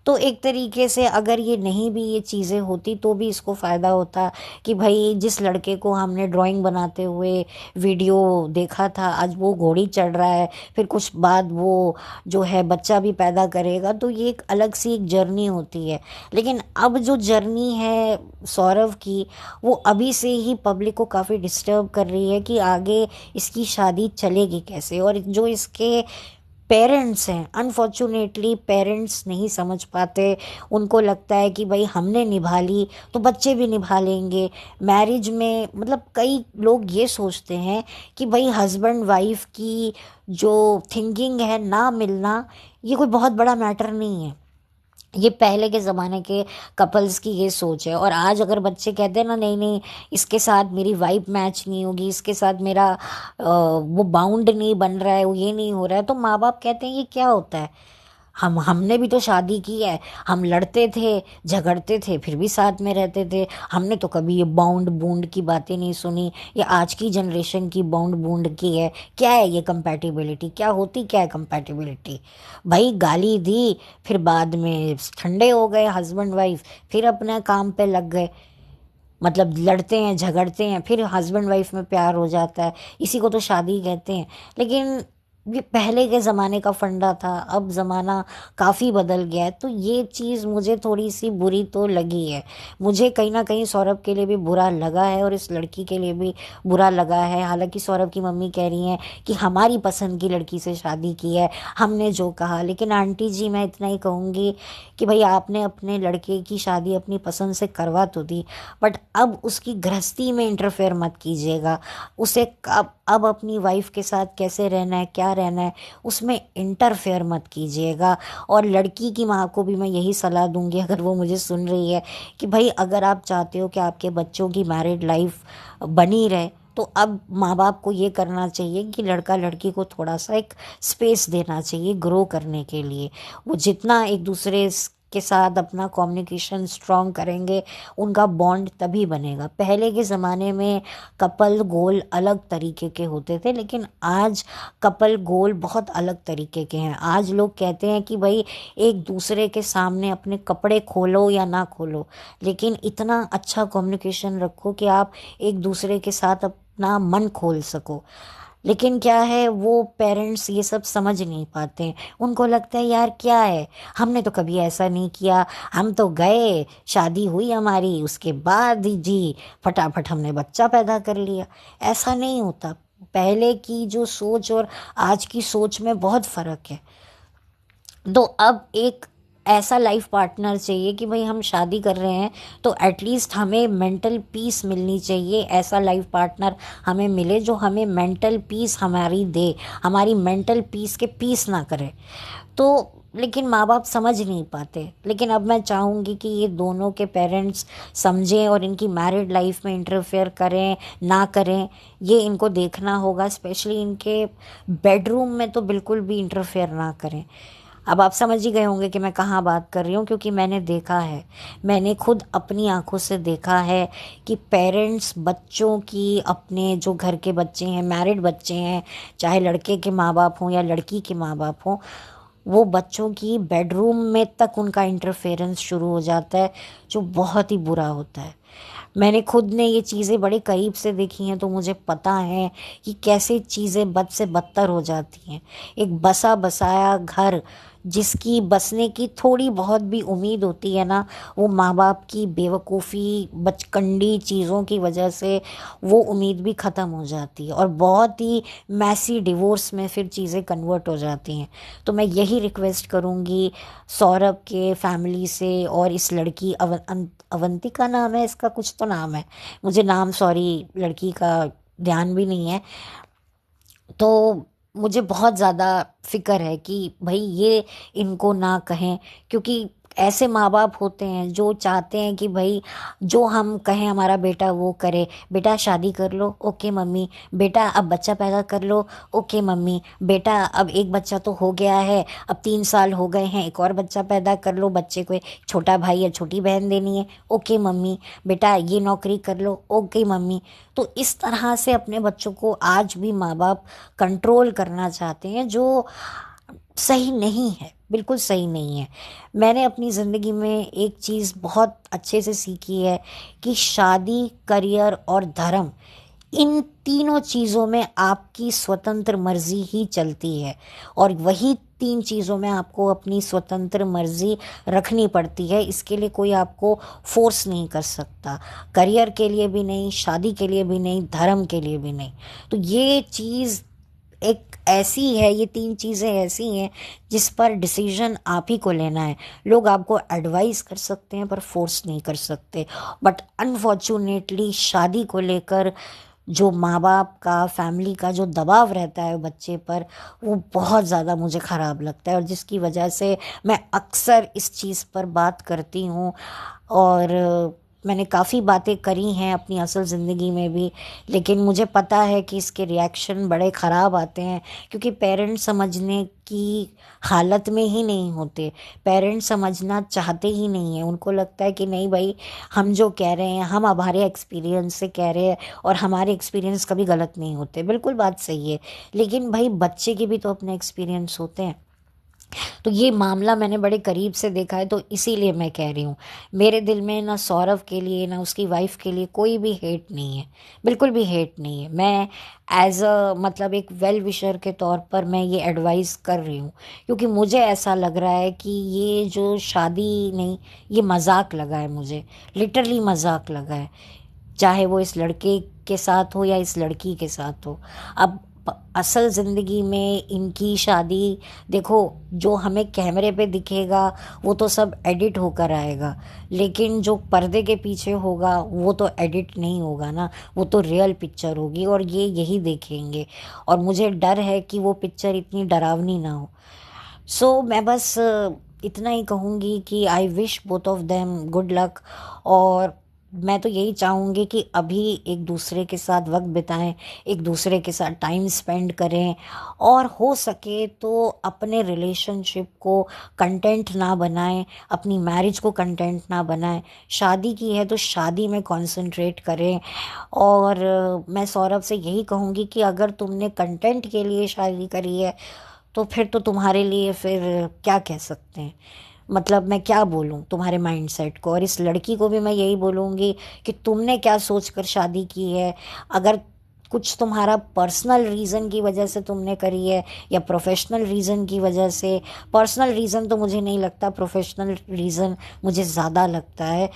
तो एक तरीके से अगर ये नहीं भी ये चीज़ें होती तो भी इसको फ़ायदा होता कि भाई जिस लड़के को हमने ड्राइंग बनाते हुए वीडियो देखा था, आज वो घोड़ी चढ़ रहा है, फिर कुछ बाद वो जो है बच्चा भी पैदा करेगा, तो ये एक अलग सी एक जर्नी होती है। लेकिन अब जो जर्नी है सौरभ की, वो अभी से ही पब्लिक को काफ़ी डिस्टर्ब कर रही है कि आगे इसकी शादी चलेगी कैसे। और जो इसके पेरेंट्स हैं, अनफॉर्चुनेटली पेरेंट्स नहीं समझ पाते। उनको लगता है कि भाई हमने निभा ली तो बच्चे भी निभा लेंगे। मैरिज में मतलब कई लोग ये सोचते हैं कि भाई हस्बैंड वाइफ की जो थिंकिंग है ना मिलना, ये कोई बहुत बड़ा मैटर नहीं है। ये पहले के ज़माने के कपल्स की ये सोच है। और आज अगर बच्चे कहते हैं ना नहीं नहीं इसके साथ मेरी वाइब मैच नहीं होगी, इसके साथ मेरा वो बाउंड नहीं बन रहा है, वो ये नहीं हो रहा है, तो माँ बाप कहते हैं ये क्या होता है। हमने भी तो शादी की है, हम लड़ते थे झगड़ते थे फिर भी साथ में रहते थे, हमने तो कभी ये बाउंड बूंड की बातें नहीं सुनी। ये आज की जनरेशन की बाउंड बूंड की है। क्या है ये कंपैटिबिलिटी, क्या होती क्या है कंपैटिबिलिटी। भाई गाली दी, फिर बाद में ठंडे हो गए हस्बैंड वाइफ, फिर अपने काम पे लग गए। मतलब लड़ते हैं झगड़ते हैं, फिर हस्बैंड वाइफ में प्यार हो जाता है, इसी को तो शादी कहते हैं। लेकिन ये पहले के ज़माने का फंडा था, अब ज़माना काफ़ी बदल गया है। तो ये चीज़ मुझे थोड़ी सी बुरी तो लगी है। मुझे कहीं ना कहीं सौरभ के लिए भी बुरा लगा है और इस लड़की के लिए भी बुरा लगा है। हालांकि सौरभ की मम्मी कह रही हैं कि हमारी पसंद की लड़की से शादी की है, हमने जो कहा। लेकिन आंटी जी मैं इतना ही कहूँगी कि भाई आपने अपने लड़के की शादी अपनी पसंद से करवा तो दी, बट अब उसकी गृहस्थी में इंटरफेयर मत कीजिएगा। उसे अब अपनी वाइफ के साथ कैसे रहना है क्या रहना है उसमें इंटरफेयर मत कीजिएगा। और लड़की की माँ को भी मैं यही सलाह दूंगी, अगर वो मुझे सुन रही है, कि भाई अगर आप चाहते हो कि आपके बच्चों की मैरिड लाइफ बनी रहे, तो अब माँ बाप को ये करना चाहिए कि लड़का लड़की को थोड़ा सा एक स्पेस देना चाहिए ग्रो करने के लिए। वो जितना एक दूसरे के साथ अपना कम्युनिकेशन स्ट्रॉन्ग करेंगे, उनका बॉन्ड तभी बनेगा। पहले के ज़माने में कपल गोल अलग तरीके के होते थे, लेकिन आज कपल गोल बहुत अलग तरीके के हैं। आज लोग कहते हैं कि भाई एक दूसरे के सामने अपने कपड़े खोलो या ना खोलो, लेकिन इतना अच्छा कम्युनिकेशन रखो कि आप एक दूसरे के साथ अपना मन खोल सको। लेकिन क्या है, वो पेरेंट्स ये सब समझ नहीं पाते हैं। उनको लगता है यार क्या है, हमने तो कभी ऐसा नहीं किया, हम तो गए शादी हुई हमारी उसके बाद ही जी फटाफट हमने बच्चा पैदा कर लिया। ऐसा नहीं होता। पहले की जो सोच और आज की सोच में बहुत फ़र्क है। तो अब एक ऐसा लाइफ पार्टनर चाहिए कि भाई हम शादी कर रहे हैं तो एटलीस्ट हमें मेंटल पीस मिलनी चाहिए। ऐसा लाइफ पार्टनर हमें मिले जो हमें मेंटल पीस हमारी दे, हमारी मेंटल पीस के पीस ना करे। तो लेकिन माँ बाप समझ नहीं पाते। लेकिन अब मैं चाहूँगी कि ये दोनों के पेरेंट्स समझें और इनकी मैरिड लाइफ में इंटरफेयर करें ना करें, ये इनको देखना होगा। स्पेशली इनके बेडरूम में तो बिल्कुल भी इंटरफेयर ना करें। अब आप समझ ही गए होंगे कि मैं कहाँ बात कर रही हूँ, क्योंकि मैंने देखा है, मैंने खुद अपनी आंखों से देखा है कि पेरेंट्स बच्चों की, अपने जो घर के बच्चे हैं, मैरिड बच्चे हैं, चाहे लड़के के माँ बाप हों या लड़की के माँ बाप हों, वो बच्चों की बेडरूम में तक उनका इंटरफेरेंस शुरू हो जाता है, जो बहुत ही बुरा होता है। मैंने खुद ने ये चीज़ें बड़े करीब से देखी हैं, तो मुझे पता है कि कैसे चीज़ें बद से बदतर हो जाती हैं। एक बसा बसाया घर, जिसकी बसने की थोड़ी बहुत भी उम्मीद होती है ना, वो माँ बाप की बेवकूफ़ी बचकंडी चीज़ों की वजह से वो उम्मीद भी ख़त्म हो जाती है और बहुत ही मैसी डिवोर्स में फिर चीज़ें कन्वर्ट हो जाती हैं। तो मैं यही रिक्वेस्ट करूँगी सौरभ के फैमिली से, और इस लड़की अवंतिका नाम है इसका, कुछ तो नाम है, मुझे नाम सॉरी लड़की का ध्यान भी नहीं है। तो मुझे बहुत ज़्यादा फिक्र है कि भाई ये इनको ना कहें, क्योंकि ऐसे माँ बाप होते हैं जो चाहते हैं कि भाई जो हम कहें हमारा बेटा वो करे। बेटा शादी कर लो, ओके मम्मी। बेटा अब बच्चा पैदा कर लो, ओके मम्मी। बेटा अब एक बच्चा तो हो गया है, अब 3 साल हो गए हैं, एक और बच्चा पैदा कर लो, बच्चे को एक छोटा भाई या छोटी बहन देनी है, ओके मम्मी। बेटा ये नौकरी कर लो, ओके मम्मी। तो इस तरह से अपने बच्चों को आज भी माँ बाप कंट्रोल करना चाहते हैं, जो सही नहीं है, बिल्कुल सही नहीं है। मैंने अपनी ज़िंदगी में एक चीज़ बहुत अच्छे से सीखी है कि शादी, करियर और धर्म, इन तीनों चीज़ों में आपकी स्वतंत्र मर्जी ही चलती है। और वही 3 चीज़ों में आपको अपनी स्वतंत्र मर्जी रखनी पड़ती है। इसके लिए कोई आपको फोर्स नहीं कर सकता। करियर के लिए भी नहीं, शादी के लिए भी नहीं, धर्म के लिए भी नहीं। तो ये चीज़ एक ऐसी है, ये 3 चीज़ें ऐसी हैं जिस पर डिसीजन आप ही को लेना है। लोग आपको एडवाइस कर सकते हैं पर फोर्स नहीं कर सकते। बट अनफॉर्चुनेटली शादी को लेकर जो माँ बाप का, फैमिली का जो दबाव रहता है बच्चे पर, वो बहुत ज़्यादा मुझे ख़राब लगता है, और जिसकी वजह से मैं अक्सर इस चीज़ पर बात करती हूँ। और मैंने काफ़ी बातें करी हैं अपनी असल ज़िंदगी में भी, लेकिन मुझे पता है कि इसके रिएक्शन बड़े ख़राब आते हैं, क्योंकि पेरेंट्स समझने की हालत में ही नहीं होते। पेरेंट्स समझना चाहते ही नहीं हैं। उनको लगता है कि नहीं भाई, हम जो कह रहे हैं हम हमारे एक्सपीरियंस से कह रहे हैं, और हमारे एक्सपीरियंस कभी गलत नहीं होते। बिल्कुल बात सही है, लेकिन भाई बच्चे के भी तो अपने एक्सपीरियंस होते हैं। तो ये मामला मैंने बड़े करीब से देखा है, तो इसीलिए मैं कह रही हूँ। मेरे दिल में ना सौरभ के लिए ना उसकी वाइफ के लिए कोई भी हेट नहीं है, बिल्कुल भी हेट नहीं है। मैं एज अ मतलब एक वेल विशर के तौर पर मैं ये एडवाइस कर रही हूँ, क्योंकि मुझे ऐसा लग रहा है कि ये जो शादी नहीं, ये मजाक लगा है मुझे, लिटरली मजाक लगा है। चाहे वो इस लड़के के साथ हो या इस लड़की के साथ हो। अब असल ज़िंदगी में इनकी शादी, देखो, जो हमें कैमरे पे दिखेगा वो तो सब एडिट होकर आएगा, लेकिन जो पर्दे के पीछे होगा वो तो एडिट नहीं होगा ना, वो तो रियल पिक्चर होगी, और ये यही देखेंगे। और मुझे डर है कि वो पिक्चर इतनी डरावनी ना हो। सो मैं बस इतना ही कहूँगी कि I wish both of them good luck. और मैं तो यही चाहूँगी कि अभी एक दूसरे के साथ वक्त बिताएं, एक दूसरे के साथ टाइम स्पेंड करें, और हो सके तो अपने रिलेशनशिप को कंटेंट ना बनाएं, अपनी मैरिज को कंटेंट ना बनाएं। शादी की है तो शादी में कंसंट्रेट करें। और मैं सौरभ से यही कहूँगी कि अगर तुमने कंटेंट के लिए शादी करी है, तो फिर तो तुम्हारे लिए फिर क्या कह सकते हैं, मतलब मैं क्या बोलूँ तुम्हारे माइंडसेट को। और इस लड़की को भी मैं यही बोलूँगी कि तुमने क्या सोचकर शादी की है। अगर कुछ तुम्हारा पर्सनल रीज़न की वजह से तुमने करी है, या प्रोफेशनल रीज़न की वजह से, पर्सनल रीज़न तो मुझे नहीं लगता, प्रोफेशनल रीज़न मुझे ज़्यादा लगता है,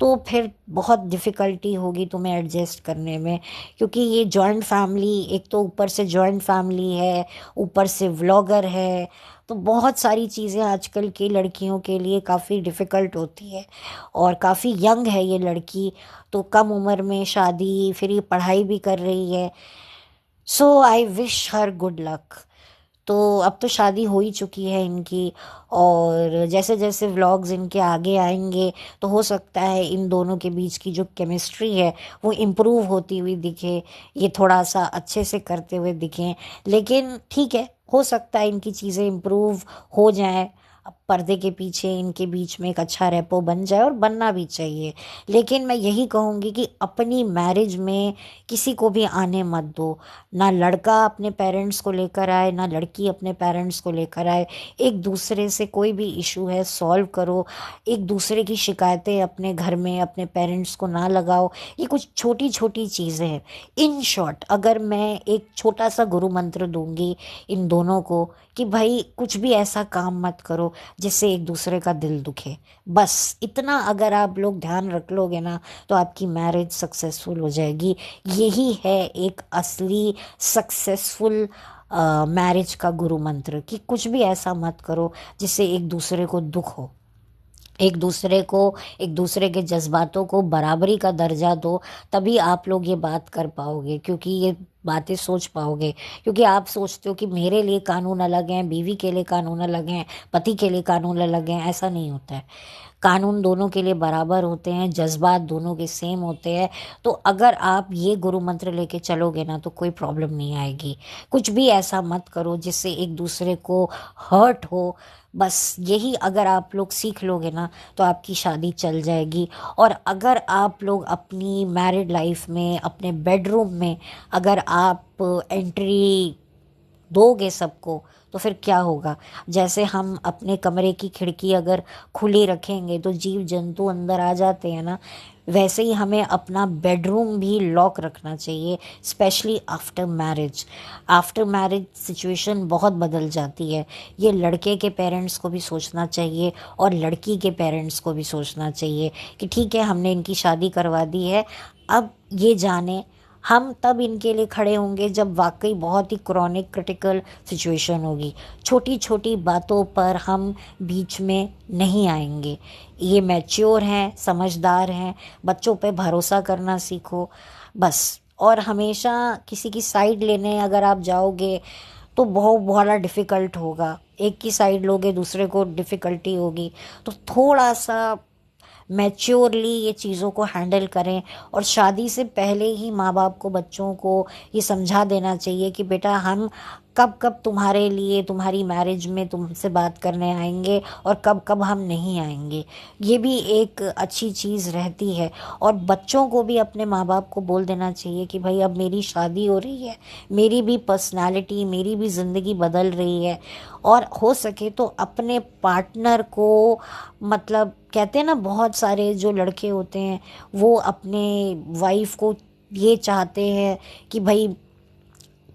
तो फिर बहुत डिफ़िकल्टी होगी तुम्हें एडजस्ट करने में। क्योंकि ये जॉइंट फैमिली, एक तो ऊपर से जॉइंट फैमिली है, ऊपर से व्लॉगर है, तो बहुत सारी चीज़ें आजकल की लड़कियों के लिए काफ़ी डिफ़िकल्ट होती है। और काफ़ी यंग है ये लड़की, तो कम उम्र में शादी, फिर ये पढ़ाई भी कर रही है। So I wish her good luck. तो अब तो शादी हो ही चुकी है इनकी, और जैसे जैसे व्लॉग्स इनके आगे आएंगे तो हो सकता है इन दोनों के बीच की जो केमिस्ट्री है वो इम्प्रूव होती हुई दिखे, ये थोड़ा सा अच्छे से करते हुए दिखें। लेकिन ठीक है, हो सकता है इनकी चीज़ें इम्प्रूव हो जाएं, अब पर्दे के पीछे इनके बीच में एक अच्छा रेपो बन जाए, और बनना भी चाहिए। लेकिन मैं यही कहूँगी कि अपनी मैरिज में किसी को भी आने मत दो। ना लड़का अपने पेरेंट्स को लेकर आए, ना लड़की अपने पेरेंट्स को लेकर आए। एक दूसरे से कोई भी इशू है सॉल्व करो। एक दूसरे की शिकायतें अपने घर में अपने पेरेंट्स को ना लगाओ। ये कुछ छोटी छोटी चीज़ें हैं। इन शॉर्ट, अगर मैं एक छोटा सा गुरु मंत्र दूंगी इन दोनों को, कि भाई कुछ भी ऐसा काम मत करो जिससे एक दूसरे का दिल दुखे, बस इतना अगर आप लोग ध्यान रख लोगे ना, तो आपकी मैरिज सक्सेसफुल हो जाएगी। यही है एक असली सक्सेसफुल मैरिज का गुरु मंत्र, कि कुछ भी ऐसा मत करो जिससे एक दूसरे को दुख हो। एक दूसरे को, एक दूसरे के जज्बातों को बराबरी का दर्जा दो, तभी आप लोग ये बात कर पाओगे। क्योंकि ये बातें सोच पाओगे, क्योंकि आप सोचते हो कि मेरे लिए कानून अलग हैं, बीवी के लिए कानून अलग हैं, पति के लिए कानून अलग हैं। ऐसा नहीं होता है। कानून दोनों के लिए बराबर होते हैं, जज्बात दोनों के सेम होते हैं। तो अगर आप ये गुरु मंत्र लेके चलोगे ना तो कोई प्रॉब्लम नहीं आएगी। कुछ भी ऐसा मत करो जिससे एक दूसरे को हर्ट हो। बस यही अगर आप लोग सीख लोगे ना तो आपकी शादी चल जाएगी। और अगर आप लोग अपनी मैरिड लाइफ में अपने बेडरूम में अगर आप एंट्री दोगे सबको तो फिर क्या होगा। जैसे हम अपने कमरे की खिड़की अगर खुली रखेंगे तो जीव जंतु अंदर आ जाते हैं ना, वैसे ही हमें अपना बेडरूम भी लॉक रखना चाहिए, specially after marriage. After marriage situation बहुत बदल जाती है। ये लड़के के पेरेंट्स को भी सोचना चाहिए और लड़की के पेरेंट्स को भी सोचना चाहिए कि ठीक है, हमने इनकी शादी करवा दी है, अब ये जाने हम तब इनके लिए खड़े होंगे जब वाकई बहुत ही क्रॉनिक क्रिटिकल सिचुएशन होगी। छोटी छोटी बातों पर हम बीच में नहीं आएंगे। ये मैच्योर हैं, समझदार हैं, बच्चों पे भरोसा करना सीखो बस। और हमेशा किसी की साइड लेने अगर आप जाओगे तो बहुत बड़ा डिफ़िकल्ट होगा। एक की साइड लोगे दूसरे को डिफ़िकल्टी होगी। तो थोड़ा सा मैच्योरली ये चीज़ों को हैंडल करें। और शादी से पहले ही माँ बाप को बच्चों को ये समझा देना चाहिए कि बेटा हम कब कब तुम्हारे लिए तुम्हारी मैरिज में तुमसे बात करने आएंगे और कब कब हम नहीं आएंगे। ये भी एक अच्छी चीज़ रहती है। और बच्चों को भी अपने माँ बाप को बोल देना चाहिए कि भाई अब मेरी शादी हो रही है, मेरी भी पर्सनालिटी, मेरी भी ज़िंदगी बदल रही है। और हो सके तो अपने पार्टनर को, मतलब कहते हैं ना बहुत सारे जो लड़के होते हैं वो अपने वाइफ को ये चाहते हैं कि भाई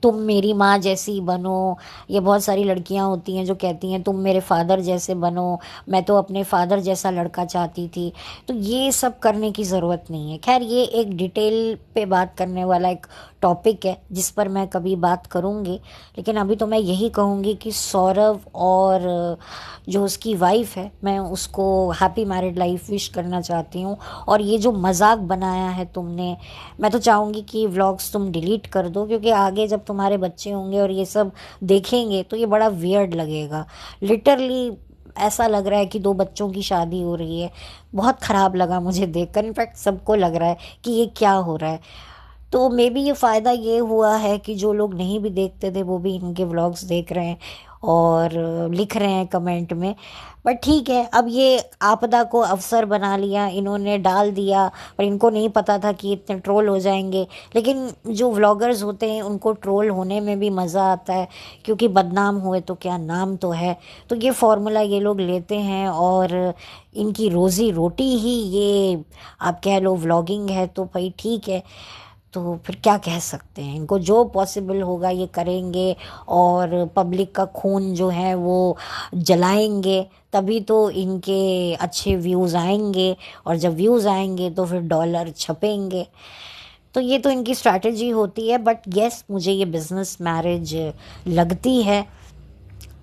तुम मेरी माँ जैसी बनो। ये बहुत सारी लड़कियां होती हैं जो कहती हैं तुम मेरे फादर जैसे बनो, मैं तो अपने फादर जैसा लड़का चाहती थी। तो ये सब करने की ज़रूरत नहीं है। खैर, ये एक डिटेल पे बात करने वाला एक टॉपिक है जिस पर मैं कभी बात करूँगी। लेकिन अभी तो मैं यही कहूँगी कि सौरभ और जो उसकी वाइफ है, मैं उसको हैप्पी मैरिड लाइफ विश करना चाहती हूँ। और ये जो मजाक बनाया है तुमने, मैं तो चाहूँगी कि व्लॉग्स तुम डिलीट कर दो, क्योंकि आगे जब तुम्हारे बच्चे होंगे और ये सब देखेंगे तो ये बड़ा वियर्ड लगेगा। लिटरली ऐसा लग रहा है कि दो बच्चों की शादी हो रही है। बहुत ख़राब लगा मुझे देखकर। इनफैक्ट सबको लग रहा है कि ये क्या हो रहा है। तो मे बी ये फ़ायदा ये हुआ है कि जो लोग नहीं भी देखते थे वो भी इनके व्लॉग्स देख रहे हैं और लिख रहे हैं कमेंट में। बट ठीक है, अब ये आपदा को अवसर बना लिया, इन्होंने डाल दिया। पर इनको नहीं पता था कि इतने ट्रोल हो जाएंगे। लेकिन जो व्लॉगर्स होते हैं उनको ट्रोल होने में भी मज़ा आता है, क्योंकि बदनाम हुए तो क्या, नाम तो है। तो ये फॉर्मूला ये लोग लेते हैं और इनकी रोज़ी रोटी ही ये आप कह लो व्लॉगिंग है। तो भाई ठीक है, तो फिर क्या कह सकते हैं। इनको जो पॉसिबल होगा ये करेंगे और पब्लिक का खून जो है वो जलाएंगे, तभी तो इनके अच्छे व्यूज़ आएंगे। और जब व्यूज़ आएंगे तो फिर डॉलर छपेंगे। तो ये तो इनकी स्ट्रैटेजी होती है। बट येस, मुझे ये बिज़नेस मैरिज लगती है।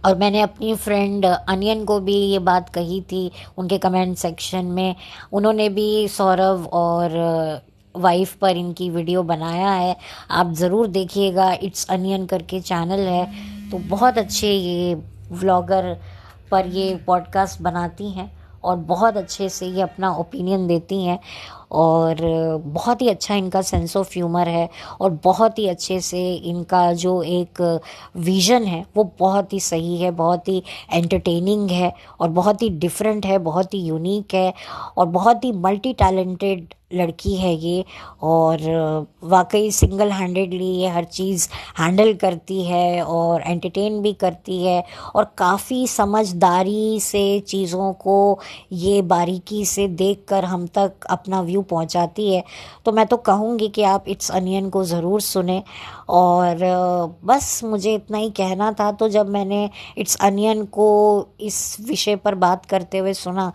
और मैंने अपनी फ्रेंड अनियन को भी ये बात कही थी उनके कमेंट सेक्शन में। उन्होंने भी सौरभ और वाइफ पर इनकी वीडियो बनाया है, आप ज़रूर देखिएगा। इट्स अनियन करके चैनल है। तो बहुत अच्छे ये व्लॉगर पर ये पॉडकास्ट बनाती हैं और बहुत अच्छे से ये अपना ओपिनियन देती हैं। और बहुत ही अच्छा इनका सेंस ऑफ ह्यूमर है और बहुत ही अच्छे से इनका जो एक विज़न है वो बहुत ही सही है, बहुत ही एंटरटेनिंग है और बहुत ही डिफरेंट है, बहुत ही यूनिक है और बहुत ही मल्टी टैलेंटेड लड़की है ये। और वाकई सिंगल हैंडेडली ये हर चीज़ हैंडल करती है और एंटरटेन भी करती है और काफ़ी समझदारी से चीज़ों को ये बारीकी से देखकर हम तक अपना व्यू पहुंचाती है। तो मैं तो कहूँगी कि आप इट्स अनियन को ज़रूर सुने। और बस मुझे इतना ही कहना था। तो जब मैंने इट्स अनियन को इस विषय पर बात करते हुए सुना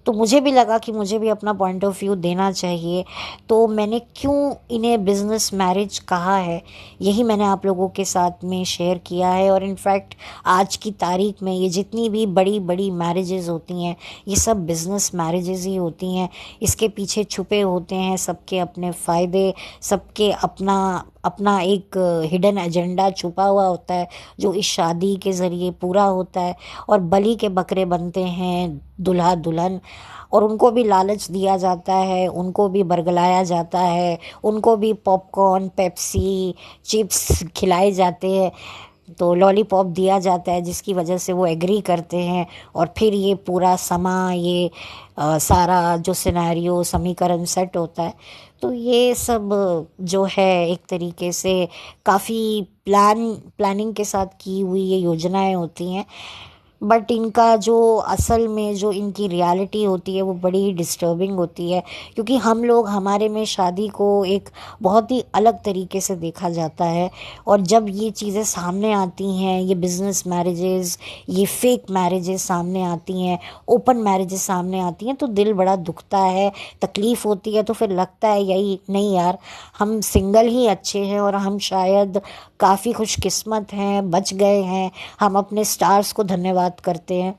तो मुझे भी लगा कि मुझे भी अपना पॉइंट ऑफ व्यू देना चाहिए। तो मैंने क्यों इन्हें बिज़नेस मैरिज कहा है, यही मैंने आप लोगों के साथ में शेयर किया है। और इनफैक्ट आज की तारीख में ये जितनी भी बड़ी बड़ी मैरिजेज़ होती हैं ये सब बिज़नेस मैरिजेज़ ही होती हैं। इसके पीछे छुपे होते हैं सबके अपने फ़ायदे, सबके अपना अपना एक हिडन एजेंडा छुपा हुआ होता है जो इस शादी के ज़रिए पूरा होता है। और बलि के बकरे बनते हैं दूल्हा दुल्हन, और उनको भी लालच दिया जाता है, उनको भी बरगलाया जाता है, उनको भी पॉपकॉर्न, पेप्सी, चिप्स खिलाए जाते हैं, तो लॉलीपॉप दिया जाता है, जिसकी वजह से वो एग्री करते हैं। और फिर ये पूरा समा ये सारा जो सिनेरियो समीकरण सेट होता है। तो ये सब जो है एक तरीके से काफ़ी प्लानिंग के साथ की हुई ये योजनाएं होती हैं। बट इनका जो असल में जो इनकी रियलिटी होती है वो बड़ी ही डिस्टर्बिंग होती है, क्योंकि हम लोग हमारे में शादी को एक बहुत ही अलग तरीके से देखा जाता है। और जब ये चीज़ें सामने आती हैं, ये बिजनेस मैरिजेस, ये फेक मैरिजेस सामने आती हैं, ओपन मैरिजेस सामने आती हैं, तो दिल बड़ा दुखता है, तकलीफ़ होती है। तो फिर लगता है यही नहीं यार, हम सिंगल ही अच्छे हैं और हम शायद काफ़ी खुशकिस्मत हैं, बच गए हैं। हम अपने स्टार्स को धन्यवाद करते हैं।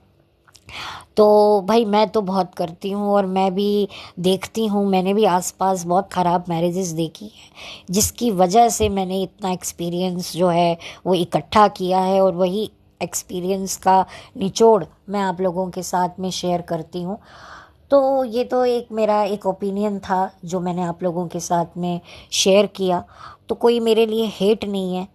तो भाई मैं तो बहुत करती हूँ, और मैं भी देखती हूँ, मैंने भी आसपास बहुत ख़राब मैरिजेस देखी हैं, जिसकी वजह से मैंने इतना एक्सपीरियंस जो है वो इकट्ठा किया है, और वही एक्सपीरियंस का निचोड़ मैं आप लोगों के साथ में शेयर करती हूँ। तो ये तो एक मेरा एक ओपिनियन था जो मैंने आप लोगों के साथ में शेयर किया। तो कोई मेरे लिए हेट नहीं है,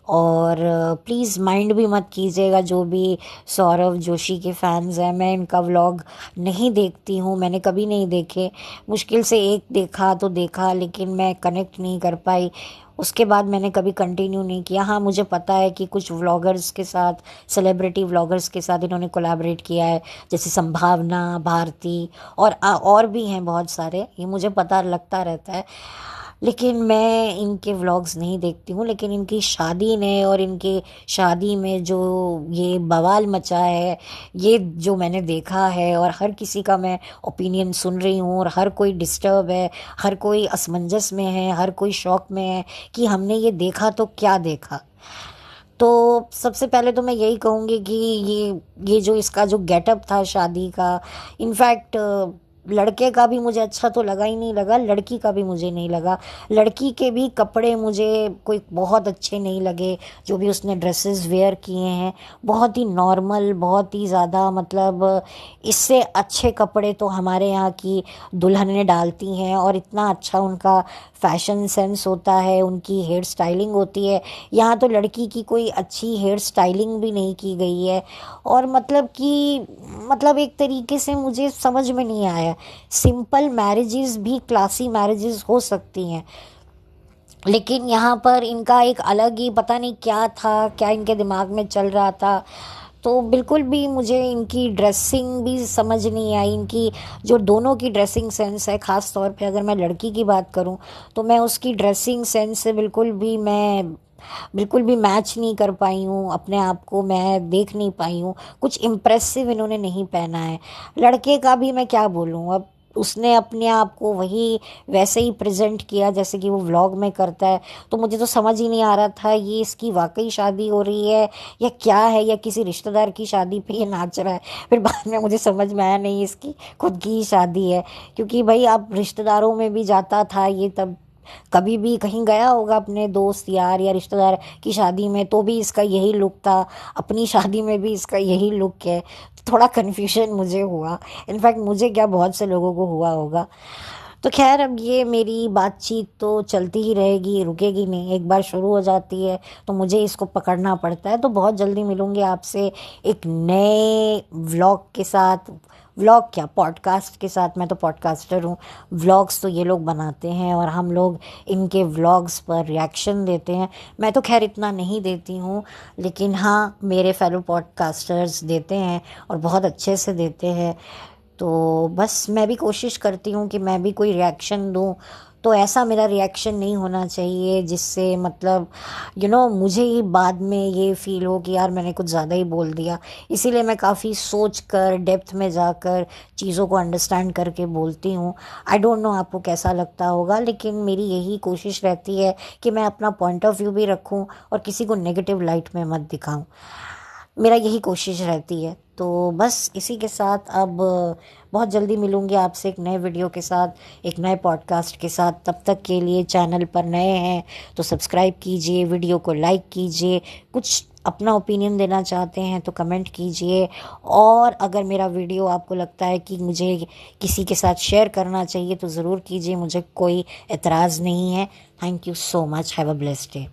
और प्लीज़ माइंड भी मत कीजिएगा जो भी सौरव जोशी के फैंस हैं। मैं इनका व्लॉग नहीं देखती हूँ, मैंने कभी नहीं देखे, मुश्किल से एक देखा तो देखा, लेकिन मैं कनेक्ट नहीं कर पाई। उसके बाद मैंने कभी कंटिन्यू नहीं किया। हाँ, मुझे पता है कि कुछ व्लॉगर्स के साथ, सेलिब्रिटी व्लॉगर्स के साथ इन्होंने कोलैबोरेट किया है, जैसे संभावना, भारती, और भी हैं बहुत सारे, ये मुझे पता लगता रहता है। लेकिन मैं इनके व्लॉग्स नहीं देखती हूँ। लेकिन इनकी शादी ने और इनके शादी में जो ये बवाल मचा है, ये जो मैंने देखा है, और हर किसी का मैं ओपिनियन सुन रही हूँ, और हर कोई डिस्टर्ब है, हर कोई असमंजस में है, हर कोई शौक में है कि हमने ये देखा तो क्या देखा। तो सबसे पहले तो मैं यही कहूँगी कि ये जो इसका जो गेटअप था शादी का, इनफैक्ट लड़के का भी मुझे अच्छा तो लगा ही नहीं लगा, लड़की का भी मुझे नहीं लगा। लड़की के भी कपड़े मुझे कोई बहुत अच्छे नहीं लगे, जो भी उसने ड्रेसेस वेयर किए हैं बहुत ही नॉर्मल, बहुत ही ज़्यादा, मतलब इससे अच्छे कपड़े तो हमारे यहाँ की दुल्हनें डालती हैं, और इतना अच्छा उनका फैशन सेंस होता है, उनकी हेयर स्टाइलिंग होती है। यहाँ तो लड़की की कोई अच्छी हेयर स्टाइलिंग भी नहीं की गई है, और मतलब कि मतलब एक तरीके से मुझे समझ में नहीं आया। सिंपल मैरिजेस भी क्लासी मैरिजेस हो सकती हैं, लेकिन यहाँ पर इनका एक अलग ही पता नहीं क्या था, क्या इनके दिमाग में चल रहा था। तो बिल्कुल भी मुझे इनकी ड्रेसिंग भी समझ नहीं आई। इनकी जो दोनों की ड्रेसिंग सेंस है, ख़ास तौर पे अगर मैं लड़की की बात करूं, तो मैं उसकी ड्रेसिंग सेंस से बिल्कुल भी मैच नहीं कर पाई हूँ, अपने आप को मैं देख नहीं पाई हूँ। कुछ इम्प्रेसिव इन्होंने नहीं पहना है। लड़के का भी मैं क्या बोलूँ, अब उसने अपने आप को वही वैसे ही प्रेजेंट किया जैसे कि वो व्लॉग में करता है। तो मुझे तो समझ ही नहीं आ रहा था ये इसकी वाकई शादी हो रही है या क्या है, या किसी रिश्तेदार की शादी पे ये नाच रहा है। फिर बाद में मुझे समझ में आया नहीं, इसकी खुद की ही शादी है। क्योंकि भाई अब रिश्तेदारों में भी जाता था ये, तब कभी भी कहीं गया होगा अपने दोस्त यार या रिश्तेदार की शादी में, तो भी इसका यही लुक था, अपनी शादी में भी इसका यही लुक है। तो थोड़ा कन्फ्यूजन मुझे हुआ, इनफैक्ट मुझे क्या बहुत से लोगों को हुआ होगा। तो खैर, अब ये मेरी बातचीत तो चलती ही रहेगी, रुकेगी नहीं। एक बार शुरू हो जाती है तो मुझे इसको पकड़ना पड़ता है। तो बहुत जल्दी मिलूंगी आपसे एक नए व्लॉग के साथ। व्लॉग क्या, पॉडकास्ट के साथ। मैं तो पॉडकास्टर हूँ, व्लॉग्स तो ये लोग बनाते हैं और हम लोग इनके व्लॉग्स पर रिएक्शन देते हैं। मैं तो खैर इतना नहीं देती हूँ, लेकिन हाँ, मेरे फेलो पॉडकास्टर्स देते हैं और बहुत अच्छे से देते हैं। तो बस मैं भी कोशिश करती हूँ कि मैं भी कोई रिएक्शन दूँ, तो ऐसा मेरा रिएक्शन नहीं होना चाहिए जिससे मतलब मुझे ही बाद में ये फील हो कि यार मैंने कुछ ज़्यादा ही बोल दिया। इसीलिए मैं काफ़ी सोच कर, डेप्थ में जाकर चीज़ों को अंडरस्टैंड करके बोलती हूँ। आई डोंट नो आपको कैसा लगता होगा, लेकिन मेरी यही कोशिश रहती है कि मैं अपना पॉइंट ऑफ व्यू भी रखूँ और किसी को नेगेटिव लाइट में मत दिखाऊँ। मेरा यही कोशिश रहती है। तो बस इसी के साथ अब बहुत जल्दी मिलूँगी आपसे एक नए वीडियो के साथ, एक नए पॉडकास्ट के साथ। तब तक के लिए चैनल पर नए हैं तो सब्सक्राइब कीजिए, वीडियो को लाइक कीजिए, कुछ अपना ओपिनियन देना चाहते हैं तो कमेंट कीजिए। और अगर मेरा वीडियो आपको लगता है कि मुझे किसी के साथ शेयर करना चाहिए तो ज़रूर कीजिए, मुझे कोई एतराज़ नहीं है। Thank you so much. Have a blessed day.